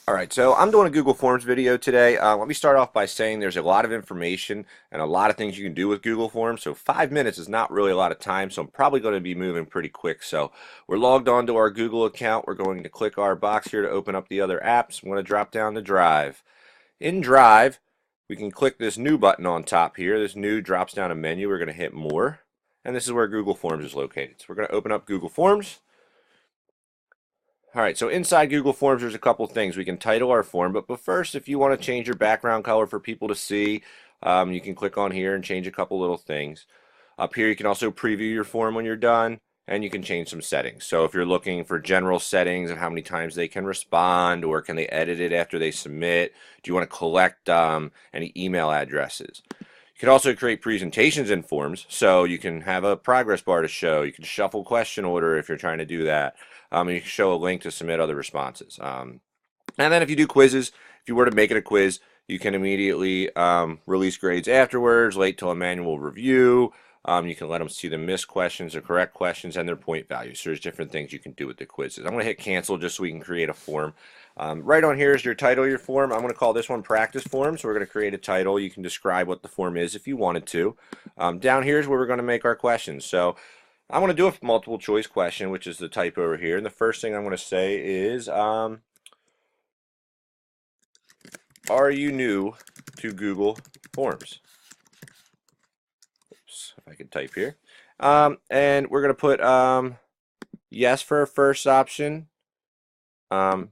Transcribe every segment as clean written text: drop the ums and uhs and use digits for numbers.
Alright, so I'm doing a Google Forms video today. Let me start off by saying there's a lot of information and a lot of things you can do with Google Forms. So 5 minutes is not really a lot of time, so I'm probably going to be moving pretty quick. So we're logged on to our Google account. We're going to click our box here to open up the other apps. I'm going to drop down to Drive. In Drive, we can click this new button on top here. This new drops down a menu. We're going to hit More, and this is where Google Forms is located. So we're going to open up Google Forms. Alright, so inside Google Forms there's a couple things. We can title our form, but first, if you want to change your background color for people to see, you can click on here and change a couple little things. Up here you can also preview your form when you're done, and you can change some settings. So if you're looking for general settings of how many times they can respond, or can they edit it after they submit, do you want to collect any email addresses? You can also create presentations in forms, so you can have a progress bar to show. You can shuffle question order if you're trying to do that. You can show a link to submit other responses. And then if you do quizzes, if you were to make it a quiz, you can immediately release grades afterwards, wait till a manual review. You can let them see the missed questions, the correct questions, and their point values. So there's different things you can do with the quizzes. I'm going to hit cancel just so we can create a form. Right on here is your title of your form. I'm going to call this one practice form. So we're going to create a title. You can describe what the form is if you wanted to. Down here is where we're going to make our questions. So I'm going to do a multiple choice question, which is the type over here. And the first thing I'm going to say is, are you new to Google Forms? Oops, if I could type here. And we're going to put yes for our first option and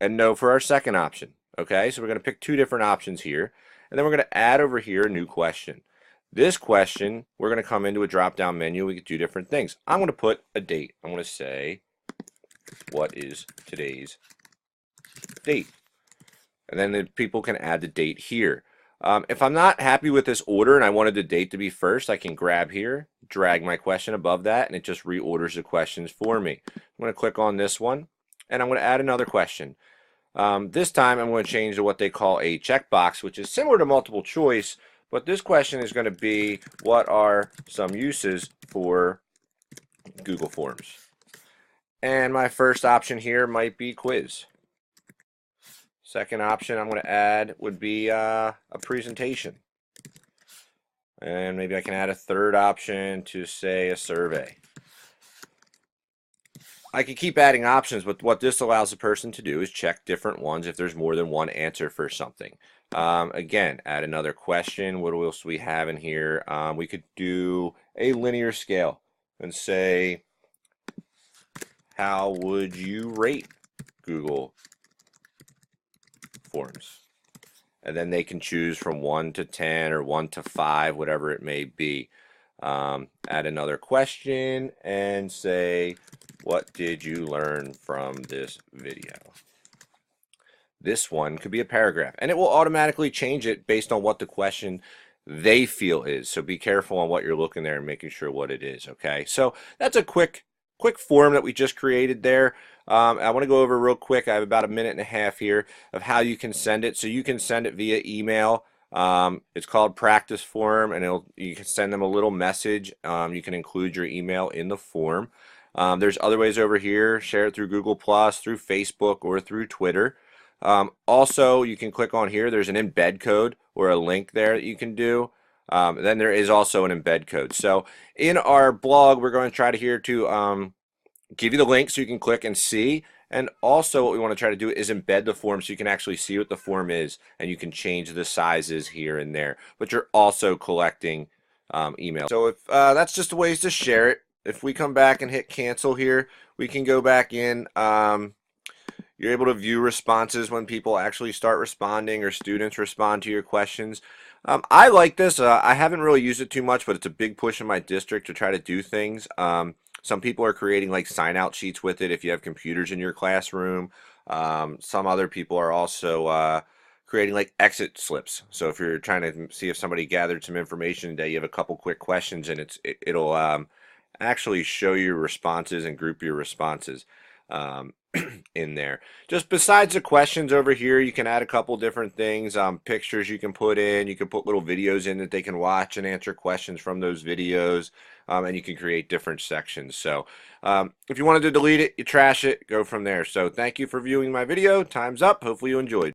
no for our second option. Okay, so we're going to pick two different options here. And then we're going to add over here a new question. This question, we're going to come into a drop-down menu. We can do different things. I'm going to put a date. I'm going to say, what is today's date? And then the people can add the date here. If I'm not happy with this order and I wanted the date to be first, I can grab here, drag my question above that, and it just reorders the questions for me. I'm going to click on this one, and I'm going to add another question. This time I'm going to change to what they call a checkbox, which is similar to multiple choice, but this question is going to be, what are some uses for Google Forms? And my first option here might be quiz. Second option I'm going to add would be a presentation. And maybe I can add a third option to say a survey. I could keep adding options, but what this allows the person to do is check different ones if there's more than one answer for something. Again, add another question. What else do we have in here? We could do a linear scale and say, how would you rate Google Forms? And then they can choose from 1 to 10 or 1 to 5, whatever it may be. Add another question and say, what did you learn from this video? This one could be a paragraph, and it will automatically change it based on what the question they feel is. So be careful on what you're looking there and making sure what it is, okay? So that's a quick form that we just created there. I want to go over real quick. I have about a minute and a half here of how you can send it. So you can send it via email. It's called practice form, and you can send them a little message. You can include your email in the form. There's other ways over here. Share it through Google Plus, through Facebook, or through Twitter. Also, you can click on here. There's an embed code or a link there that you can do. Then there is also an embed code. So in our blog, we're going to try to give you the link so you can click and see. And also what we want to try to do is embed the form so you can actually see what the form is, and you can change the sizes here and there. But you're also collecting email. So if that's just the ways to share it. If we come back and hit cancel here, we can go back in. You're able to view responses when people actually start responding or students respond to your questions. I like this. I haven't really used it too much, but it's a big push in my district to try to do things. Some people are creating like sign-out sheets with it if you have computers in your classroom. Some other people are also creating like exit slips. So if you're trying to see if somebody gathered some information today, you have a couple quick questions, and it'll actually show your responses and group your responses. in there. Just besides the questions over here, you can add a couple different things. Pictures you can put in. You can put little videos in that they can watch and answer questions from those videos. And you can create different sections. So if you wanted to delete it, you trash it, go from there. So thank you for viewing my video. Time's up. Hopefully you enjoyed.